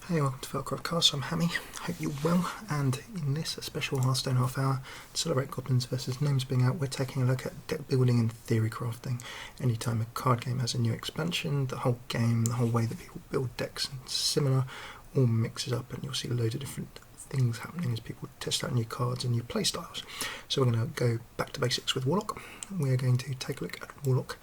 Hey, welcome to FailCraft Casts. I'm Hammy. Hope you're well. And in this special Hearthstone half hour to celebrate Goblins versus Gnomes being out, we're taking a look at deck building and theory crafting. Anytime a card game has a new expansion, the whole game, the whole way that people build decks and similar, all mixes up, and you'll see loads of different things happening as people test out new cards and new play styles. So we're going to go back to basics with Warlock. We're going to take a look at Warlock.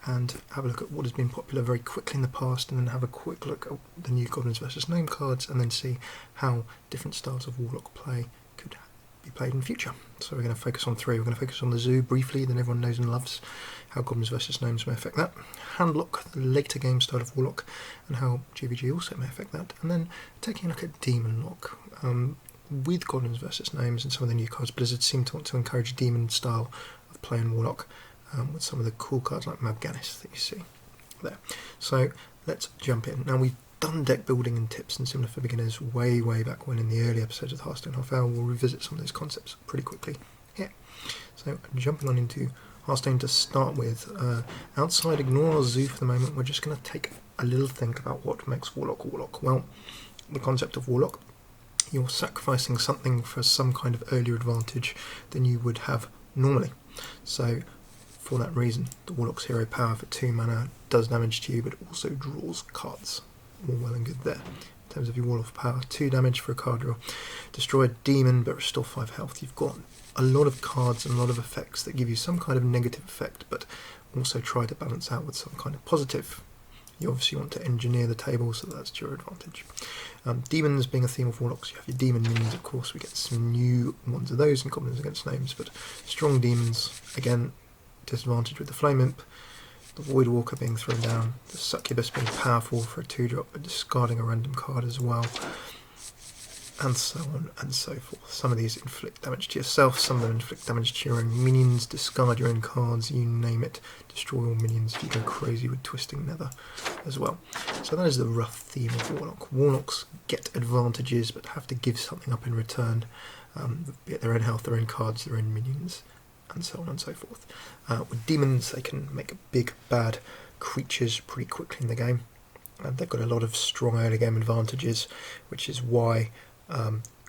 And have a look at what has been popular very quickly in the past, and then have a quick look at the new Goblins versus Gnome cards, and then see how different styles of Warlock play could be played in the future. So we're going to focus on three. We're going to focus on the Zoo briefly, then everyone knows and loves, how Goblins versus Gnomes may affect that, Handlock, the later game style of Warlock, and how GVG also may affect that, and then taking a look at Demon Lock. With Goblins versus Gnomes and some of the new cards, Blizzard seem to want to encourage Demon style of play in Warlock, with some of the cool cards like Mabganis that you see there. So let's jump in. Now, we've done deck building and tips and similar for beginners way back when in the early episodes of the Hearthstone Half Hour. We'll revisit some of those concepts pretty quickly here. So jumping on into Hearthstone to start with, outside ignore our Zoo for the moment, we're just going to take a little think about what makes Warlock Warlock. Well, the concept of Warlock, you're sacrificing something for some kind of earlier advantage than you would have normally. So for that reason, the Warlock's hero power for 2 mana does damage to you, but also draws cards. All well and good there. In terms of your Warlock power, 2 damage for a card draw. Destroy a demon, but restore 5 health. You've got a lot of cards and a lot of effects that give you some kind of negative effect, but also try to balance out with some kind of positive. You obviously want to engineer the table so that's to your advantage. Demons being a theme of Warlocks, you have your demon minions, of course. We get some new ones of those in Goblins against Gnomes, but strong demons, again, disadvantage with the Flame Imp, the Void Walker being thrown down, the Succubus being powerful for a 2-drop but discarding a random card as well, and so on and so forth. Some of these inflict damage to yourself, some of them inflict damage to your own minions, discard your own cards, you name it, destroy all minions if you go crazy with Twisting Nether as well. So that is the rough theme of Warlock. Warlocks get advantages but have to give something up in return, be it their own health, their own cards, their own minions, and so on and so forth. With demons, they can make big bad creatures pretty quickly in the game, and they've got a lot of strong early game advantages, which is why,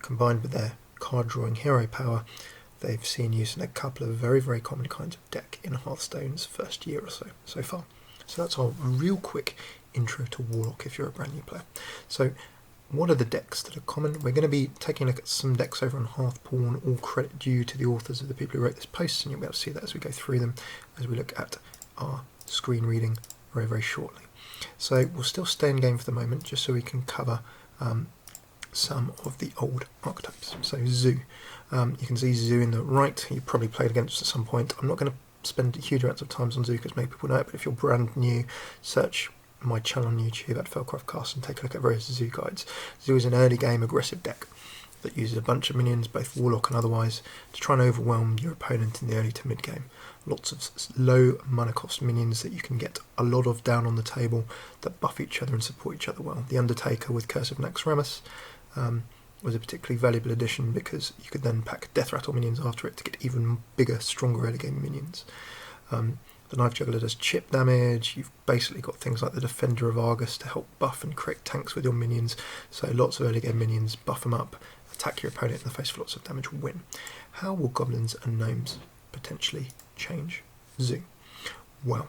combined with their card drawing hero power, they've seen use in a couple of very common kinds of deck in Hearthstone's first year or so far. So that's our real quick intro to Warlock if you're a brand new player. So what are the decks that are common? We're going to be taking a look at some decks over on Hearthporn, all credit due to the authors of the people who wrote this post, and you'll be able to see that as we go through them, as we look at our screen reading very shortly. So we'll still stay in game for the moment, just so we can cover some of the old archetypes. So Zoo. You can see Zoo in the right, you probably played against at some point. I'm not going to spend huge amounts of time on Zoo because many people know it, but if you're brand new, search my channel on YouTube at FailCraft Casts and take a look at various Zoo guides. Zoo is an early game aggressive deck that uses a bunch of minions, both Warlock and otherwise, to try and overwhelm your opponent in the early to mid game. Lots of low mana cost minions that you can get a lot of down on the table that buff each other and support each other well. The Undertaker with Curse of Naxxramas was a particularly valuable addition because you could then pack Death Rattle minions after it to get even bigger, stronger early game minions. The Knife Juggler does chip damage. You've basically got things like the Defender of Argus to help buff and create tanks with your minions. So lots of early game minions, buff them up, attack your opponent in the face for lots of damage, win. How will Goblins and Gnomes potentially change Zoo? Well,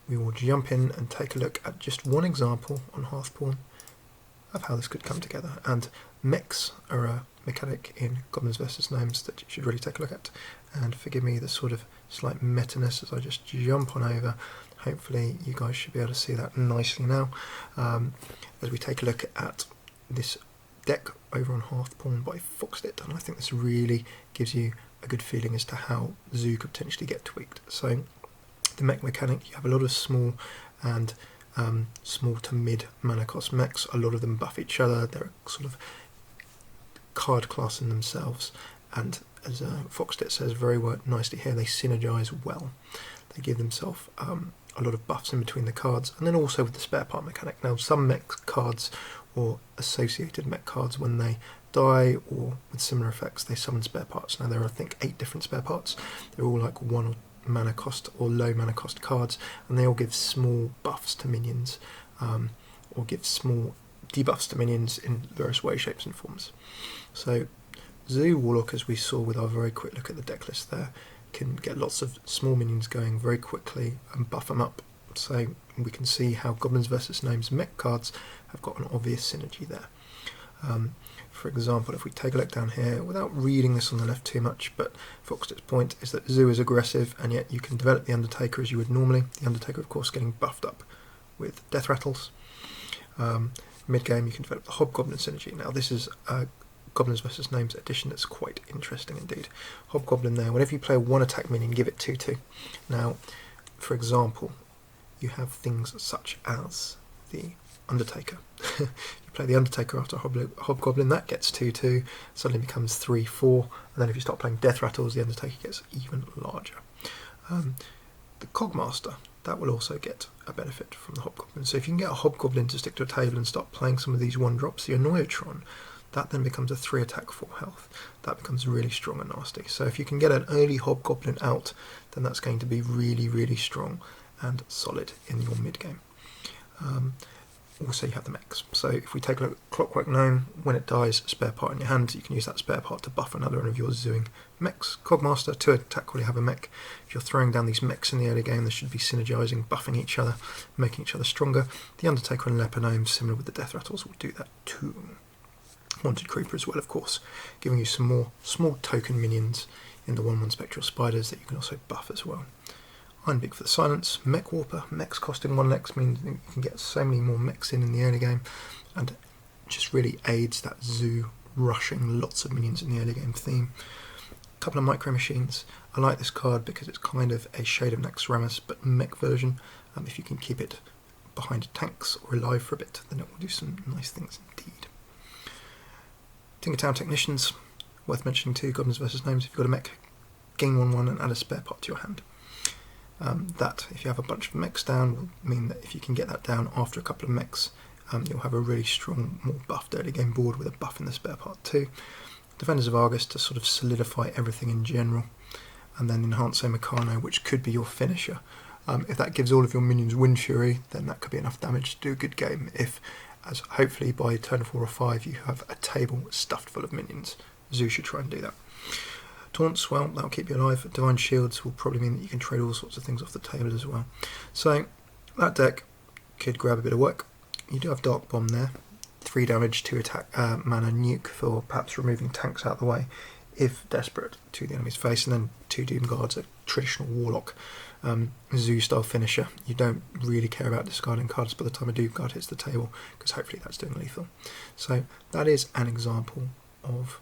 we will jump in and take a look at just one example on Hearthporn of how this could come together. And mechs are a mechanic in Goblins vs Gnomes that you should really take a look at. And forgive me the sort of slight meta-ness as I just jump on over. Hopefully you guys should be able to see that nicely now, as we take a look at this deck over on Hearthporn by Foxdit, and I think this really gives you a good feeling as to how Zoo could potentially get tweaked. So the mech mechanic, you have a lot of small and small to mid mana cost mechs. A lot of them buff each other. They're a sort of card class in themselves, and as Foxdit says very nicely here, they synergize well. They give themselves a lot of buffs in between the cards, and then also with the spare part mechanic. Now, some mech cards or associated mech cards, when they die or with similar effects, they summon spare parts. Now, there are, I think, 8 different spare parts. They're all like 1 mana cost or low mana cost cards, and they all give small buffs to minions, or give small debuffs to minions in various ways, shapes and forms. So Zoo Warlock, as we saw with our very quick look at the deck list there, can get lots of small minions going very quickly and buff them up. So we can see how Goblins versus Gnomes mech cards have got an obvious synergy there. For example, if we take a look down here, without reading this on the left too much, but Foxtit's point is that Zoo is aggressive, and yet you can develop the Undertaker as you would normally. The Undertaker, of course, getting buffed up with death rattles. Mid-game, you can develop the Hobgoblin synergy. Now, this is a Goblins vs Gnomes edition that's quite interesting indeed. Hobgoblin there, whenever you play a 1-attack minion, give it 2/2. Now, for example, you have things such as the Undertaker. You play the Undertaker after Hobgoblin, that gets 2/2, suddenly becomes 3/4, and then if you start playing Death Rattles, the Undertaker gets even larger. The Cogmaster, that will also get a benefit from the Hobgoblin. So if you can get a Hobgoblin to stick to a table and start playing some of these 1-drops, the Annoyatron, that then becomes a 3-attack 4 health. That becomes really strong and nasty. So if you can get an early Hobgoblin out, then that's going to be really, really strong and solid in your mid-game. Also, you have the mechs. So if we take a look at Clockwork Gnome, when it dies, spare part in your hand, you can use that spare part to buff another one of your zooing mechs. Cogmaster, 2-attack will have a mech. If you're throwing down these mechs in the early game, they should be synergising, buffing each other, making each other stronger. The Undertaker and Leper Gnome, similar with the Death Rattles, will do that too. Wanted Creeper as well, of course, giving you some more small token minions in the 1/1 Spectral Spiders that you can also buff as well. Ironbeak for the Silence, Mech Warper, mechs costing 1 lex means you can get so many more mechs in the early game, and just really aids that Zoo rushing lots of minions in the early game theme. A couple of Micro Machines. I like this card because it's kind of a shade of Naxxramas, but mech version. If you can keep it behind tanks or alive for a bit, then it will do some nice things indeed. Tinkertown Technicians, worth mentioning too, Goblins vs Gnomes. If you've got a mech, gain 1/1 and add a spare part to your hand. That, if you have a bunch of mechs down, will mean that if you can get that down after a couple of mechs, you'll have a really strong, more buffed early game board with a buff in the spare part too. Defenders of Argus to sort of solidify everything in general, and then Enhancer Meccano, which could be your finisher. If that gives all of your minions Wind Fury, then that could be enough damage to do a good game. If, as hopefully by turn 4 or 5, you have a table stuffed full of minions, Zoo should try and do that. Taunts, well, that'll keep you alive. Divine Shields will probably mean that you can trade all sorts of things off the table as well. So, that deck could grab a bit of work. You do have Dark Bomb there. 3 damage, 2 attack mana nuke for perhaps removing tanks out of the way if desperate to the enemy's face, and then 2 Doom Guards, a traditional Warlock Zoo style finisher. You don't really care about discarding cards by the time a Doom Guard hits the table, because hopefully that's doing lethal. So, that is an example of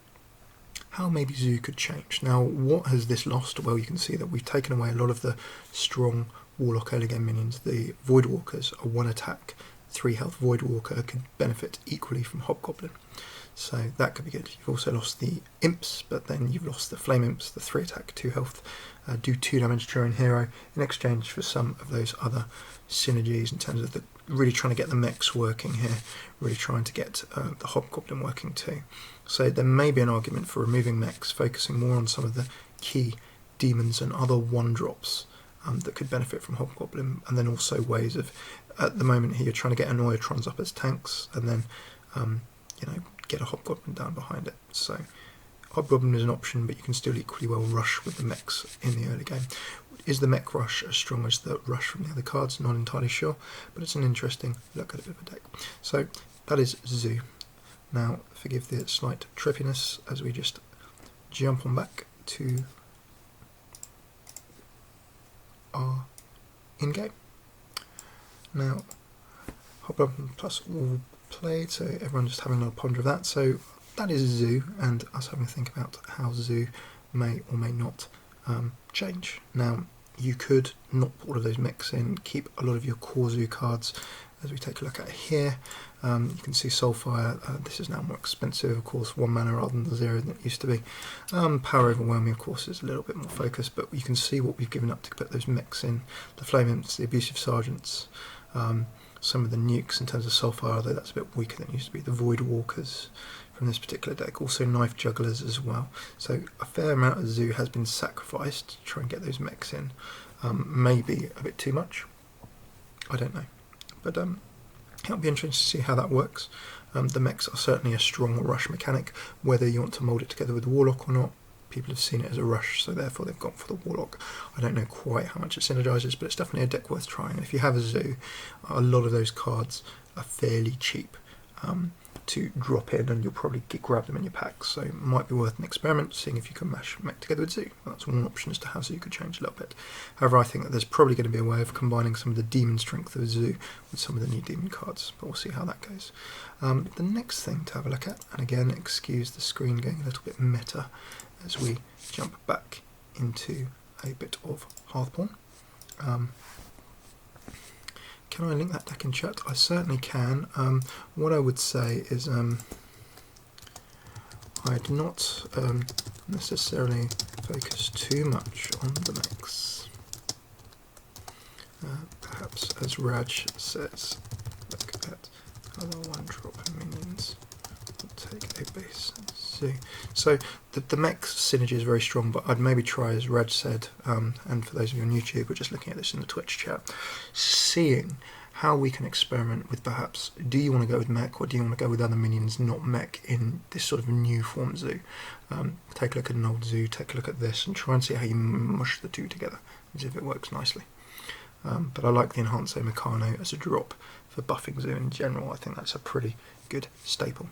how maybe Zoo could change. Now, what has this lost? Well, you can see that we've taken away a lot of the strong Warlock early game minions. The Voidwalkers, a 1-attack, 3 health Voidwalker, could benefit equally from Hobgoblin. So that could be good. You've also lost the Imps, but then you've lost the Flame Imps, the 3-attack, 2 health, do 2 damage to your own hero, in exchange for some of those other synergies in terms of the really trying to get the mechs working here, really trying to get the Hobgoblin working too. So there may be an argument for removing mechs, focusing more on some of the key demons and other 1-drops that could benefit from Hobgoblin, and then also ways of, at the moment here, you're trying to get Annoyatrons up as tanks, and then get a Hobgoblin down behind it. So Hobgoblin is an option, but you can still equally well rush with the mechs in the early game. Is the mech rush as strong as the rush from the other cards? Not entirely sure, but it's an interesting look at a bit of a deck. So that is Zoo. Now, forgive the slight trippiness as we just jump on back to our in-game. Now, Hobgoblin plus all played, so everyone's just having a little ponder of that. So that is Zoo, and us having to think about how Zoo may or may not change. Now, you could not put all of those mechs in, keep a lot of your core Zoo cards, as we take a look at here. You can see Soulfire, this is now more expensive, of course, 1 mana rather than the 0 than it used to be. Power Overwhelming, of course, is a little bit more focused, but you can see what we've given up to put those mechs in. The Flame Imps, the Abusive Sergeants, some of the nukes in terms of Soulfire, although that's a bit weaker than it used to be. The Void Walkers from this particular deck, also Knife Jugglers as well. So a fair amount of Zoo has been sacrificed to try and get those mechs in. Maybe a bit too much, I don't know. But It'll be interesting to see how that works. The mechs are certainly a strong rush mechanic, whether you want to mould it together with the Warlock or not. People have seen it as a rush, so therefore they've gone for the Warlock. I don't know quite how much it synergises, but it's definitely a deck worth trying. If you have a zoo, a lot of those cards are fairly cheap to drop in, and you'll probably grab them in your packs, so it might be worth an experiment, seeing if you can mash mech together with zoo. That's one option as to how zoo could change a little bit. However, I think that there's probably going to be a way of combining some of the demon strength of zoo with some of the new demon cards, but we'll see how that goes. The next thing to have a look at, and again, excuse the screen going a little bit meta as we jump back into a bit of Hearthstone. Can I link that deck in chat? I certainly can. What I would say is I'd not necessarily focus too much on the mechs. Perhaps, as Raj says, look at other one-drop minions. We'll take a base zoo. So the mech synergy is very strong, but I'd maybe try, as Raj said, and for those of you on YouTube who are just looking at this in the Twitch chat, seeing how we can experiment with perhaps, do you want to go with mech or do you want to go with other minions, not mech, in this sort of new form zoo? Take a look at an old zoo, take a look at this, and try and see how you mush the two together, as if it works nicely. But I like the Enhancer Meccano as a drop for buffing zoo in general. I think that's a pretty good staple.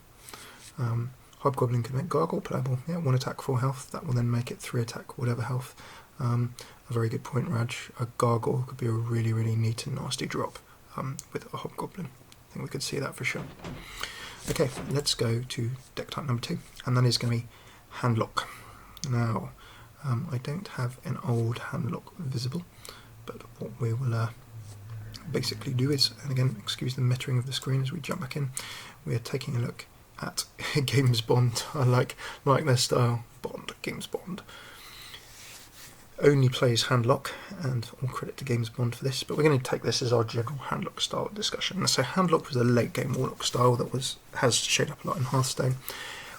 Hobgoblin can make Gargle playable. Yeah, 1 attack, 4 health. That will then make it 3 attack, whatever health. A very good point, Raj. A Gargle could be a really, really neat and nasty drop with a Hobgoblin. I think we could see that for sure. Okay, let's go to deck type number 2, and that is going to be Handlock. Now, I don't have an old Handlock visible, but what we will basically do is, and again, excuse the metering of the screen as we jump back in, we are taking a look at Games Bond. I like their style. Bond, Games Bond. Only plays Handlock, and all credit to Games Bond for this, but we're going to take this as our general Handlock style discussion. So Handlock was a late game Warlock style that has showed up a lot in Hearthstone.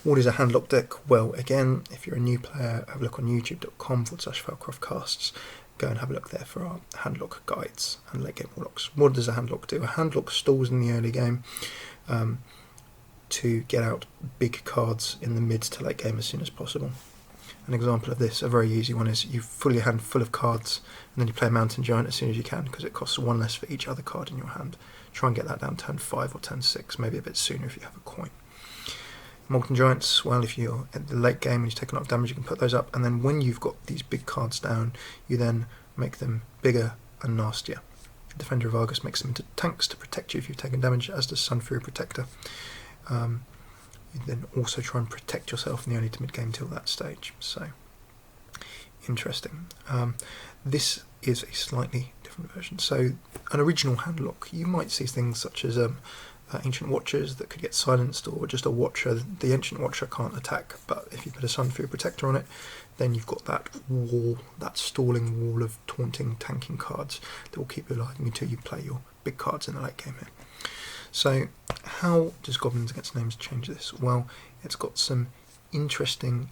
What is a Handlock deck? Well, again, if you're a new player, have a look on youtube.com/FailCraft Casts. Go and have a look there for our Handlock guides and late game Warlocks. What does a Handlock do? A Handlock stalls in the early game to get out big cards in the mid to late game as soon as possible. An example of this, a very easy one, is you fill your hand full of cards and then you play a Mountain Giant as soon as you can, because it costs 1 less for each other card in your hand. Try and get that down turn 5 or turn 6, maybe a bit sooner if you have a coin. Molten Giants, well, if you're at the late game and you've taken up damage, you can put those up, and then when you've got these big cards down, you then make them bigger and nastier. Defender of Argus makes them into tanks to protect you if you've taken damage, as does Sun Fury Protector. You then also try and protect yourself in the early to mid game till that stage. So, interesting. This is a slightly different version. So, an original Handlock, you might see things such as Ancient Watchers that could get silenced, or just a Watcher. The Ancient Watcher can't attack, but if you put a Sun Fury Protector on it, then you've got that wall, that stalling wall of taunting, tanking cards that will keep you alive until you play your big cards in the late game here. So, how does Goblins Against Gnomes change this? Well, it's got some interesting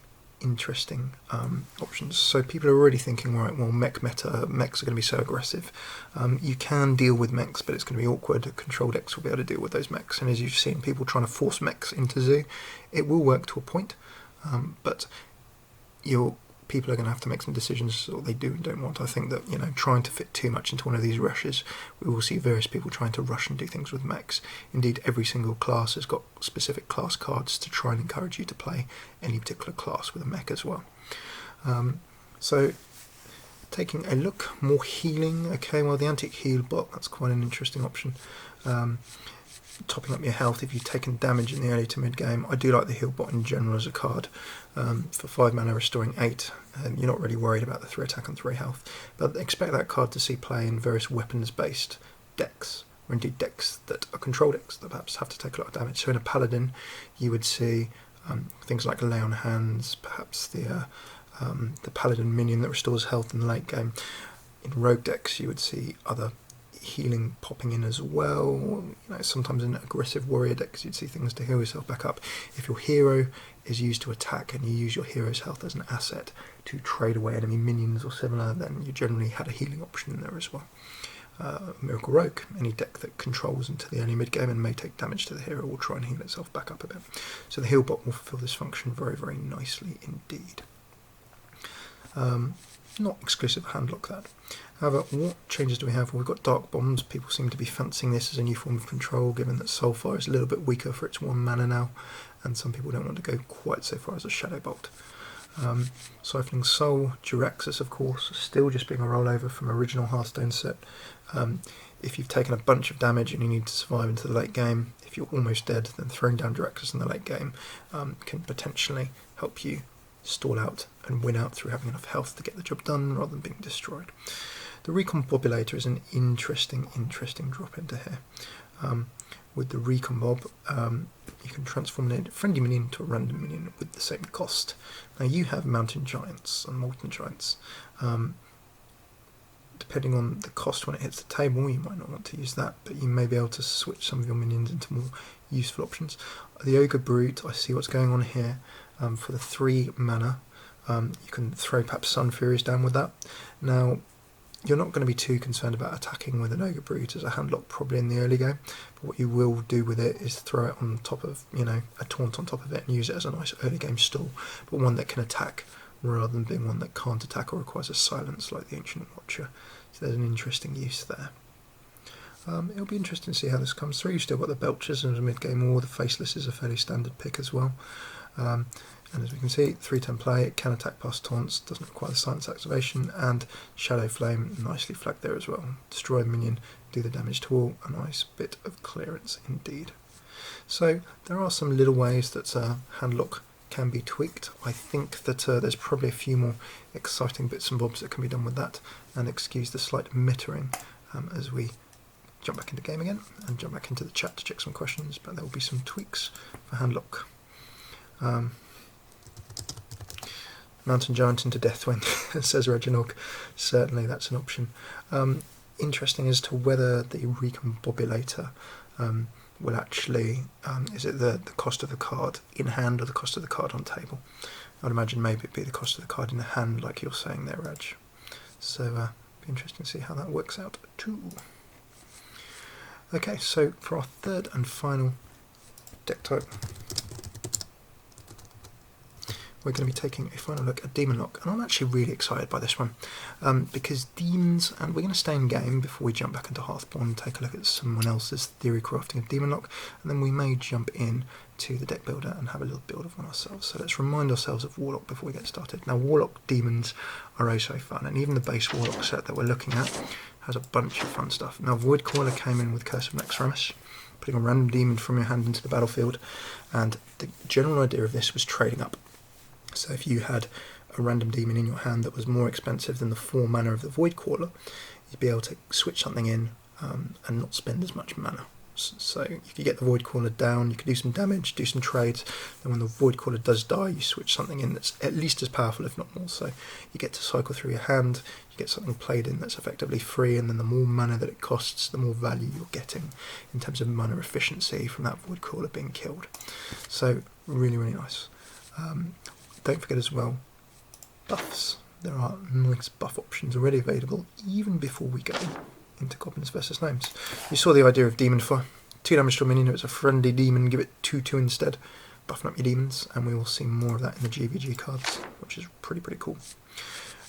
options. So people are already thinking, right, well, mech meta, mechs are going to be so aggressive. You can deal with mechs, but it's going to be awkward. Control decks will be able to deal with those mechs, and as you've seen, people trying to force mechs into zoo, it will work to a point, but people are going to have to make some decisions what they do and don't want. I think that, trying to fit too much into one of these rushes, we will see various people trying to rush and do things with mechs. Indeed, every single class has got specific class cards to try and encourage you to play any particular class with a mech as well. So, taking a look, more healing. Okay, well, the Antique Heal bot, that's quite an interesting option. Topping up your health if you've taken damage in the early to mid game. I do like the heal bot in general as a card. For 5 mana restoring 8, you're not really worried about the 3 attack and 3 health, but expect that card to see play in various weapons based decks, or indeed decks that are control decks that perhaps have to take a lot of damage. So in a Paladin you would see things like Lay on Hands, perhaps the Paladin minion that restores health in the late game. In rogue decks you would see other healing popping in as well. Sometimes in aggressive warrior decks you'd see things to heal yourself back up. If your hero is used to attack and you use your hero's health as an asset to trade away enemy minions or similar, then you generally had a healing option in there as well. Miracle Rogue, any deck that controls into the early mid-game and may take damage to the hero will try and heal itself back up a bit. So the heal bot will fulfill this function very, very nicely indeed. Not exclusive handlock that. However, what changes do we have? Well, we've got Dark Bombs. People seem to be fancying this as a new form of control, given that Soulfire is a little bit weaker for its 1 mana now, and some people don't want to go quite so far as a Shadow Bolt. Siphoning Soul, Jiraxxus of course, still just being a rollover from original Hearthstone set. If you've taken a bunch of damage and you need to survive into the late game, if you're almost dead, then throwing down Jiraxxus in the late game can potentially help you stall out and win out through having enough health to get the job done rather than being destroyed. The Recombobulator is an interesting drop into here. With the Recombob, you can transform a friendly minion into a random minion with the same cost. Now you have Mountain Giants and Molten Giants. Depending on the cost when it hits the table, you might not want to use that, but you may be able to switch some of your minions into more useful options. The Ogre Brute, I see what's going on here. For the 3 mana, you can throw perhaps Sun Furies down with that. Now, you're not going to be too concerned about attacking with an Ogre Brute as a handlock probably in the early game, but what you will do with it is throw it on top of, a taunt on top of it and use it as a nice early game stall, but one that can attack rather than being one that can't attack or requires a silence like the Ancient Watcher. So there's an interesting use there. It'll be interesting to see how this comes through. You've still got the Belchers as a mid-game war. The Faceless is a fairly standard pick as well. And as we can see, 3-turn play, it can attack past taunts, doesn't require the silence activation, and Shadow Flame, nicely flagged there as well. Destroy a minion, do the damage to all, a nice bit of clearance indeed. So there are some little ways that handlock can be tweaked. I think that there's probably a few more exciting bits and bobs that can be done with that, and excuse the slight mittering as we jump back into game again and jump back into the chat to check some questions, but there will be some tweaks for handlock. Mountain Giant into Deathwing, says Reginald. Certainly that's an option. Interesting as to whether the Recombobulator will actually, is it the cost of the card in hand or the cost of the card on table? I'd imagine maybe it'd be the cost of the card in the hand, like you're saying there, Reg. So be interesting to see how that works out too. Okay, so for our third and final deck type, we're going to be taking a final look at Demon Lock, and I'm actually really excited by this one because demons, and we're going to stay in game before we jump back into Hearthstone and take a look at someone else's theory crafting of Demon Lock, and then we may jump in to the deck builder and have a little build of one ourselves. So let's remind ourselves of Warlock before we get started. Now Warlock demons are oh so fun, and even the base Warlock set that we're looking at has a bunch of fun stuff. Now Voidcaller came in with Curse of Nexramas, putting a random demon from your hand into the battlefield, and the general idea of this was trading up. So if you had a random demon in your hand that was more expensive than the 4 mana of the Voidcaller, you'd be able to switch something in and not spend as much mana. So you could get the Voidcaller down, you could do some damage, do some trades, then when the Voidcaller does die, you switch something in that's at least as powerful, if not more. So you get to cycle through your hand, you get something played in that's effectively free, and then the more mana that it costs, the more value you're getting in terms of mana efficiency from that Voidcaller being killed. So really, really nice. Don't forget as well, buffs. There are nice buff options already available even before we go into Goblins versus Gnomes. You saw the idea of Demon Fire. 2 damage to a minion, if it's a friendly demon, give it 2/2 instead. Buffing up your demons, and we will see more of that in the GVG cards, which is pretty cool.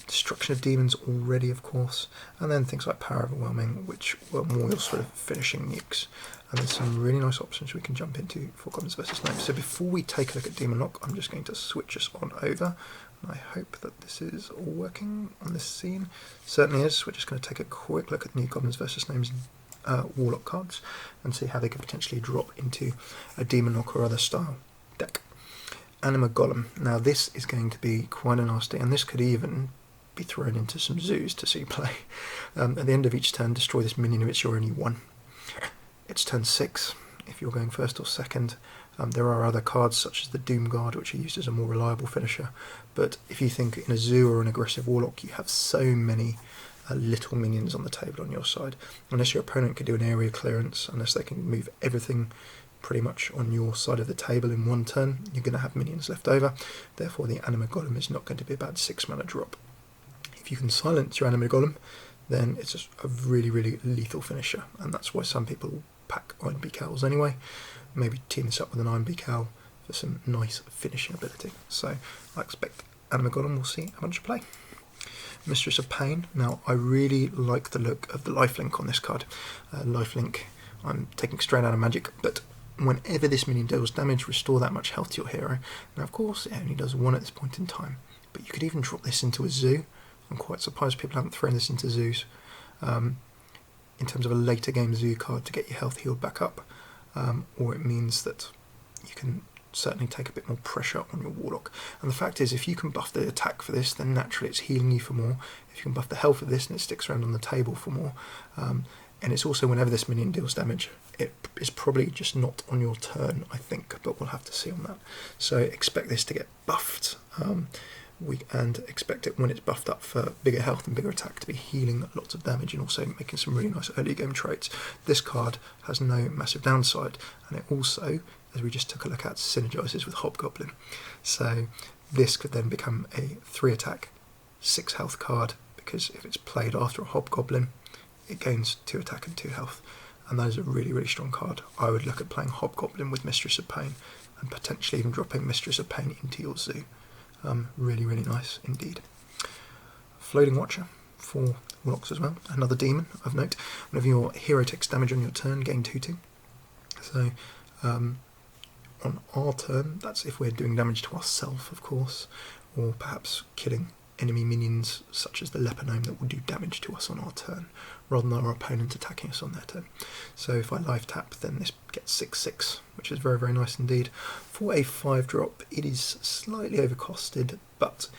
Destruction of demons already, of course, and then things like Power Overwhelming, which were more your sort of finishing nukes. And there's some really nice options we can jump into for Goblins vs Gnomes. So before we take a look at Demon Lock, I'm just going to switch us on over, and I hope that this is all working on this scene. Certainly is. We're just going to take a quick look at the new Goblins vs Gnomes Warlock cards and see how they could potentially drop into a Demon Lock or other style deck. Anima Golem. Now this is going to be quite a nasty, and this could even be thrown into some zoos to see play. At the end of each turn, destroy this minion if it's your only one. It's turn 6 if you're going first or second. There are other cards such as the Doom Guard, which are used as a more reliable finisher, but if you think in a zoo or an aggressive Warlock, you have so many little minions on the table on your side. Unless your opponent can do an area clearance, unless they can move everything pretty much on your side of the table in one turn, you're going to have minions left over. Therefore the Anima Golem is not going to be a bad 6 mana drop. If you can silence your Anima Golem, then it's just a really, really lethal finisher, and that's why some people pack Iron Beak Owls anyway. Maybe team this up with an Iron Beak Owl for some nice finishing ability. So I expect Anima Golem will see a bunch of play. Mistress of Pain. Now, I really like the look of the lifelink on this card. Lifelink, I'm taking straight out of Magic, but whenever this minion deals damage, restore that much health to your hero. Now, of course, it only does one at this point in time, but you could even drop this into a zoo. I'm quite surprised people haven't thrown this into zoos. In terms of a later game zoo card to get your health healed back up, or it means that you can certainly take a bit more pressure on your Warlock. And the fact is, if you can buff the attack for this, then naturally it's healing you for more. If you can buff the health of this, and it sticks around on the table for more. And it's also, whenever this minion deals damage, it is probably just not on your turn, I think, but we'll have to see on that. So expect this to get buffed, and expect it, when it's buffed up for bigger health and bigger attack, to be healing lots of damage and also making some really nice early game traits. This card has no massive downside, and it also, as we just took a look at, synergizes with Hobgoblin. So this could then become a 3 attack, 6 health card, because if it's played after a Hobgoblin, it gains 2 attack and 2 health. And that is a really, really strong card. I would look at playing Hobgoblin with Mistress of Pain, and potentially even dropping Mistress of Pain into your zoo. Really, really nice indeed. Floating Watcher for Warlocks as well. Another demon of note. Whenever your hero takes damage on your turn, gain 2/2. So on our turn, that's if we're doing damage to ourselves, of course, or perhaps killing enemy minions such as the Leper Gnome that will do damage to us on our turn, rather than our opponent attacking us on their turn. So if I life tap, then this gets 6/6, which is very, very nice indeed. For a 5-drop, it is slightly overcosted, but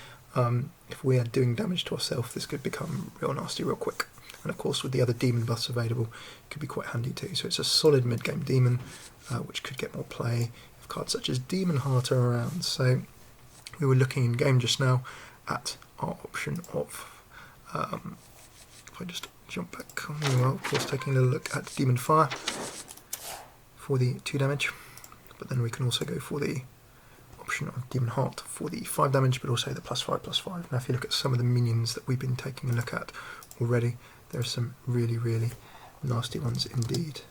if we are doing damage to ourselves, this could become real nasty real quick. And of course, with the other demon buffs available, it could be quite handy too. So it's a solid mid-game demon, which could get more play if cards such as Demon Heart are around. So we were looking in game just now at our option of, if I just jump back, we are of course taking a little look at Demon Fire for the 2 damage, but then we can also go for the option of Demon Heart for the 5 damage, but also the +5/+5. Now if you look at some of the minions that we've been taking a look at already, there are some really, really nasty ones indeed.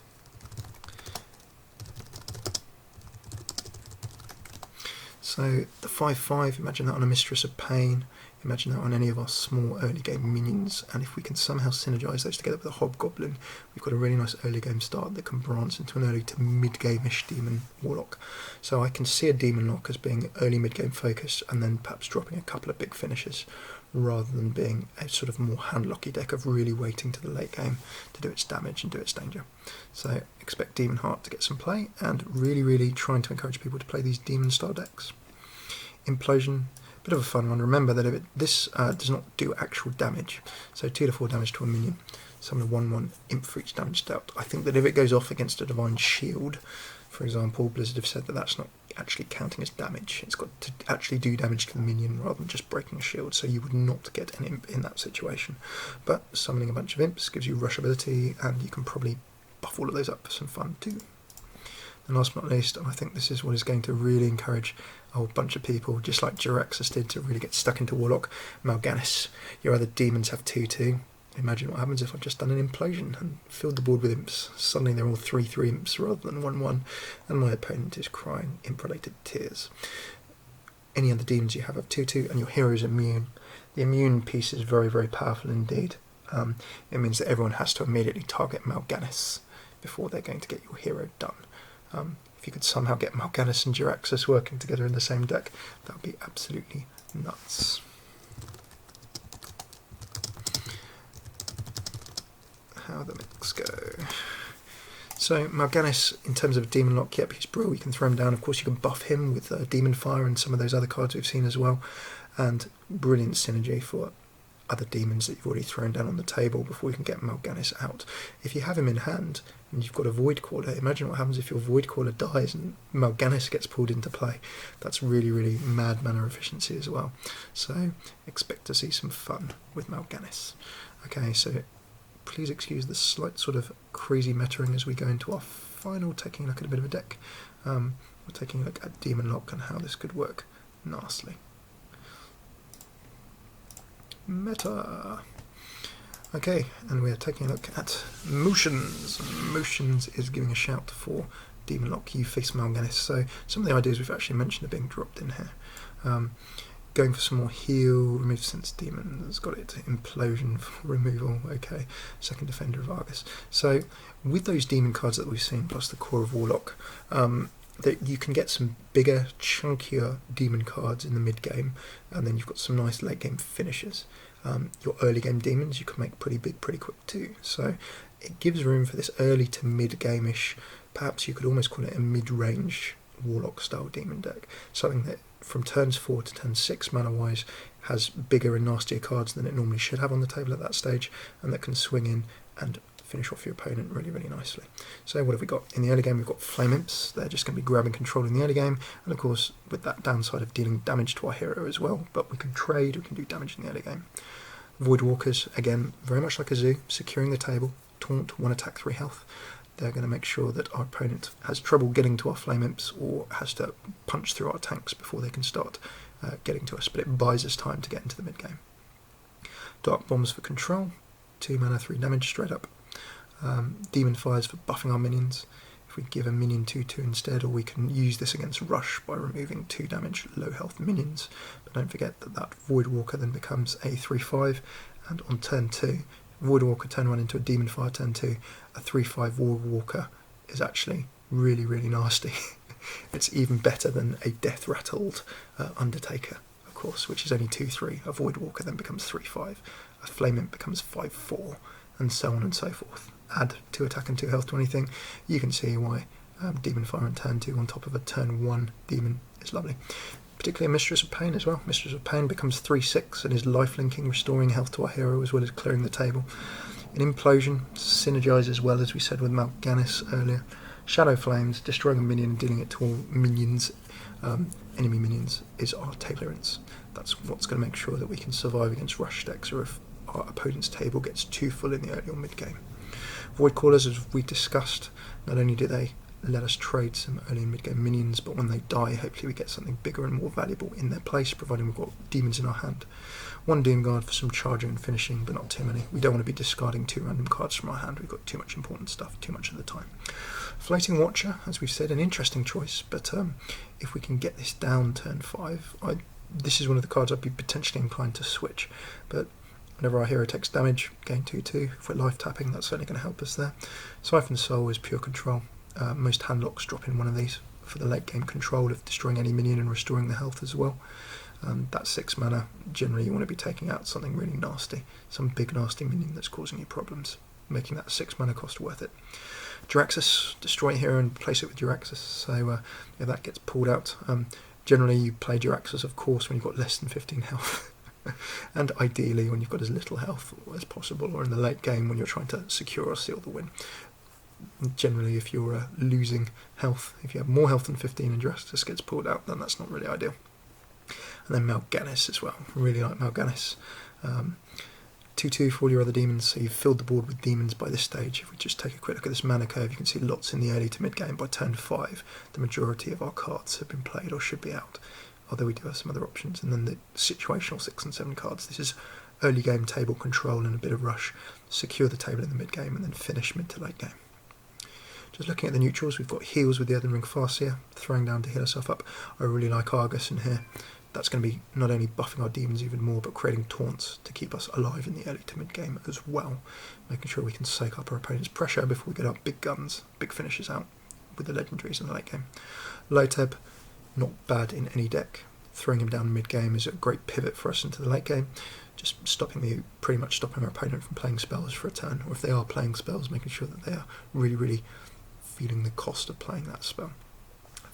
So the 5/5, imagine that on a Mistress of Pain, imagine that on any of our small early game minions, and if we can somehow synergise those together with a Hobgoblin, we've got a really nice early game start that can branch into an early to mid-game-ish Demon Warlock. So I can see a Demon Lock as being early mid-game focus, and then perhaps dropping a couple of big finishes, rather than being a sort of more handlocky deck of really waiting to the late game to do its damage and do its danger. So expect Demon Heart to get some play, and really, really trying to encourage people to play these Demon style decks. Implosion, bit of a fun one. Remember that this does not do actual damage, so 2 to 4 damage to a minion. Summon a 1/1 imp for each damage dealt. I think that if it goes off against a Divine Shield, for example, Blizzard have said that that's not actually counting as damage. It's got to actually do damage to the minion rather than just breaking a shield, so you would not get an imp in that situation. But summoning a bunch of imps gives you rush ability, and you can probably buff all of those up for some fun too. And last but not least, and I think this is what is going to really encourage a whole bunch of people, just like Jiraxxus did, to really get stuck into Warlock, Mal'Ganis. Your other demons have 2/2. Imagine what happens if I've just done an implosion and filled the board with imps. Suddenly they're all 3/3 imps rather than 1/1, and my opponent is crying imp-related tears. Any other demons you have 2/2, and your hero is immune. The immune piece is very, very powerful indeed. It means that everyone has to immediately target Mal'Ganis before they're going to get your hero done. If you could somehow get Mal'Ganis and Jiraxxus working together in the same deck, that would be absolutely nuts. How the mix go. So Mal'Ganis, in terms of Demon Lock, yep, he's brilliant. You can throw him down. Of course, you can buff him with Demon Fire and some of those other cards we've seen as well. And brilliant synergy for other demons that you've already thrown down on the table before you can get Mal'Ganis out. If you have him in hand and you've got a Voidcaller, imagine what happens if your Voidcaller dies and Mal'Ganis gets pulled into play. That's really, really mad mana efficiency as well. So expect to see some fun with Mal'Ganis. Okay, so please excuse the slight sort of crazy metaing as we go into our final, taking a look at a bit of a deck. We're taking a look at Demon Lock and how this could work nastily. Meta. Okay, and we are taking a look at Motions. Motions is giving a shout for Demon Lock, you face Mal'Ganis. So some of the ideas we've actually mentioned are being dropped in here. Going for some more heal, remove Sense Demons, got it, Implosion for removal, okay, second Defender of Argus. So with those demon cards that we've seen, plus the core of Warlock, that you can get some bigger, chunkier demon cards in the mid-game, and then you've got some nice late-game finishers. Your early-game demons you can make pretty big pretty quick too, so it gives room for this early to mid-game-ish, perhaps you could almost call it a mid-range Warlock-style demon deck, something that from turns 4 to turn 6 mana-wise has bigger and nastier cards than it normally should have on the table at that stage, and that can swing in and finish off your opponent really, really nicely. So what have we got? In the early game we've got Flame Imps, they're just going to be grabbing control in the early game, and of course with that downside of dealing damage to our hero as well, but we can trade, we can do damage in the early game. Voidwalkers, again, very much like a zoo, securing the table, taunt, 1 attack, 3 health. They're going to make sure that our opponent has trouble getting to our Flame Imps or has to punch through our tanks before they can start getting to us, but it buys us time to get into the mid-game. Dark Bombs for control, 2 mana, 3 damage straight up. Demon Fires for buffing our minions. If we give a minion 2/2 instead, or we can use this against Rush by removing 2 damage low health minions. But don't forget that that Voidwalker then becomes a 3/5, and on turn 2, Voidwalker turn 1 into a Demon Fire turn 2, a 3/5 Voidwalker is actually really, really nasty. It's even better than a Death Rattled Undertaker, of course, which is only 2/3. A Voidwalker then becomes 3/5, a Flame Imp becomes 5/4, and so on and so forth. Add 2 attack and 2 health to anything, you can see why Demon Fire on turn 2 on top of a turn 1 demon is lovely. Particularly a Mistress of Pain as well. Mistress of Pain becomes 3/6 and is life-linking, restoring health to our hero as well as clearing the table. An Implosion synergises well, as we said with Mal'Ganis earlier. Shadow Flames, destroying a minion and dealing it to all minions, enemy minions, is our tolerance. That's what's going to make sure that we can survive against rush decks, or if our opponent's table gets too full in the early or mid-game. Void Callers, as we discussed, not only do they let us trade some early and mid-game minions, but when they die, hopefully we get something bigger and more valuable in their place, providing we've got demons in our hand. 1 Doom Guard for some charging and finishing, but not too many. We don't want to be discarding 2 random cards from our hand. We've got too much important stuff, too much of the time. Floating Watcher, as we've said, an interesting choice, but if we can get this down turn 5, this is one of the cards I'd be potentially inclined to switch, but whenever our hero takes damage, gain 2/2. If we're life tapping, that's certainly going to help us there. Siphon Soul is pure control. Most handlocks drop in one of these for the late game control of destroying any minion and restoring the health as well. That's 6 mana. Generally you want to be taking out something really nasty, some big nasty minion that's causing you problems, making that 6 mana cost worth it. Jaraxxus, destroy a hero and replace it with Jaraxxus, so if that gets pulled out, generally you play Jaraxxus of course when you've got less than 15 health. And ideally when you've got as little health as possible, or in the late game when you're trying to secure or seal the win. Generally if you're losing health, if you have more health than 15 and Jaraxxus gets pulled out, then that's not really ideal. And then Mal'Ganis as well, really like Mal'Ganis. 2/2 for all your other demons, so you've filled the board with demons by this stage. If we just take a quick look at this mana curve, you can see lots in the early to mid game. By turn 5 the majority of our cards have been played or should be out, although we do have some other options. And then the situational 6 and 7 cards, this is early game table control and a bit of rush, secure the table in the mid game and then finish mid to late game. Just looking at the neutrals, we've got heals with the Elden Ring Farseer, throwing down to heal herself up. I really like Argus in here. That's going to be not only buffing our demons even more, but creating taunts to keep us alive in the early to mid game as well, making sure we can soak up our opponent's pressure before we get our big guns, big finishes out with the legendaries in the late game. Loteb, not bad in any deck. Throwing him down mid game is a great pivot for us into the late game, just pretty much stopping our opponent from playing spells for a turn, or if they are playing spells, making sure that they are really, really feeling the cost of playing that spell.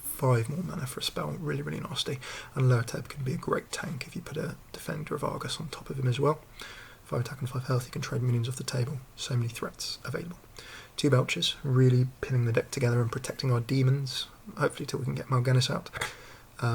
5 more mana for a spell, really, really nasty. And Loteb can be a great tank if you put a Defender of Argus on top of him as well. 5 attack and 5 health, you can trade minions off the table. So many threats available. 2 Belchers, really pinning the deck together and protecting our demons, hopefully till we can get Mal'Ganis out.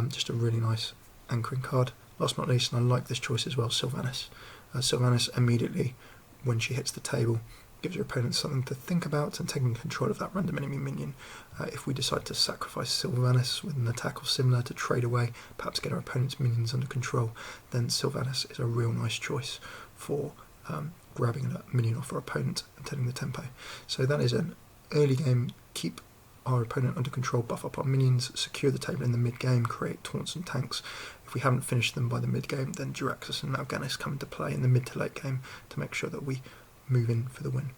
Just a really nice anchoring card. Last but not least, and I like this choice as well, Sylvanas. Sylvanas immediately, when she hits the table, gives your opponent something to think about and taking control of that random enemy minion. If we decide to sacrifice Sylvanas with an attack or similar to trade away, perhaps get our opponent's minions under control, then Sylvanas is a real nice choice for grabbing a minion off our opponent and turning the tempo. So that is an early game, keep our opponent under control, buff up our minions, secure the table in the mid-game, create taunts and tanks. If we haven't finished them by the mid-game, then Jiraxxus and Mal'Ganis come into play in the mid to late game to make sure that we move in for the win.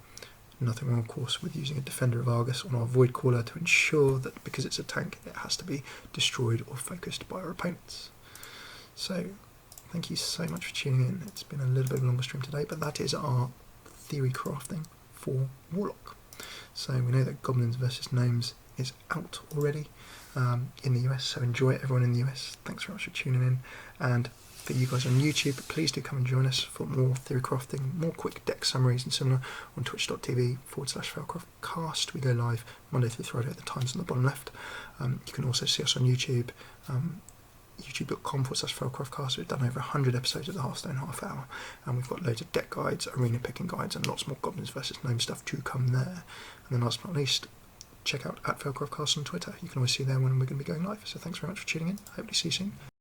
Nothing wrong, of course, with using a Defender of Argus on our Void Caller to ensure that because it's a tank, it has to be destroyed or focused by our opponents. So, thank you so much for tuning in. It's been a little bit of a longer stream today, but that is our theory crafting for Warlock. So we know that Goblins versus Gnomes is out already in the US, so enjoy it, everyone in the US. Thanks very much for tuning in. And for you guys on YouTube, please do come and join us for more theory crafting, more quick deck summaries and similar on twitch.tv/FailCraft Cast. We go live Monday through Friday at the times on the bottom left. You can also see us on YouTube, youtube.com/FailCraft Cast. We've done over 100 episodes of the Hearthstone Half Hour, and we've got loads of deck guides, arena picking guides, and lots more Goblins versus Gnome stuff to come there. And then last but not least, check out @FailCraft Cast on Twitter. You can always see there when we're going to be going live. So thanks very much for tuning in. Hopefully see you soon.